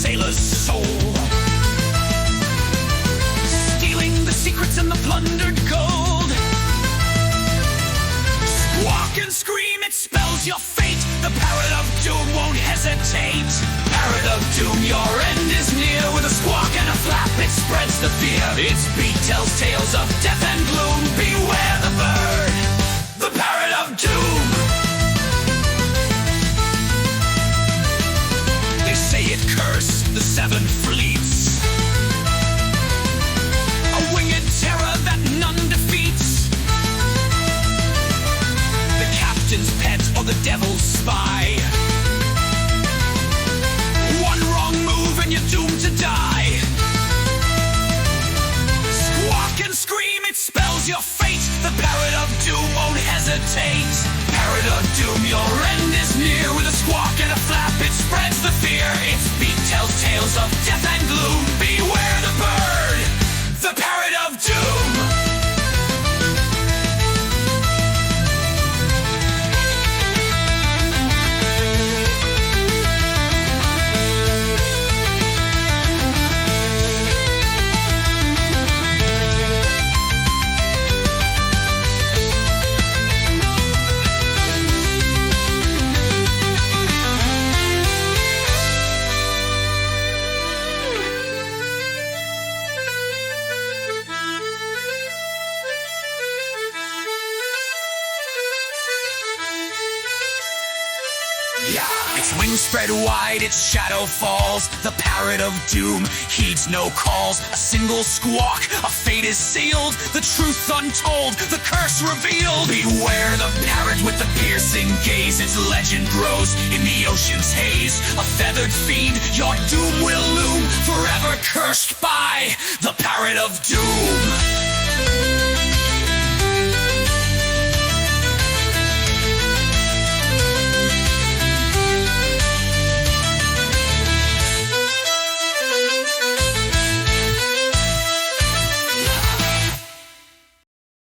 sailor's soul, stealing the secrets and the plundered gold. Squawk and scream, it spells your fate. The Parrot of Doom won't hesitate. Parrot of Doom, your end is near. With a squawk and a flap, it spreads the fear. Its beak tells tales of death and gloom. Beware the bird, the Parrot of Doom. They say it cursed the seven fleets, a winged terror that none defeats. The captain's pet or the devil's spy. One wrong move and you're doomed to die. Squawk and scream, it spells your fate. The Parrot of Doom won't hesitate. Parrot of Doom, your end is near. With a squawk and a flap, it spreads the fear. Its beak tells tales of death and gloom. Beware the bird, the Parrot of Doom. Its wings spread wide, its shadow falls. The Parrot of Doom heeds no calls. A single squawk, a fate is sealed. The truth untold, the curse revealed. Beware the parrot with the piercing gaze. Its legend grows in the ocean's haze. A feathered fiend, your doom will loom. Forever cursed by the Parrot of Doom.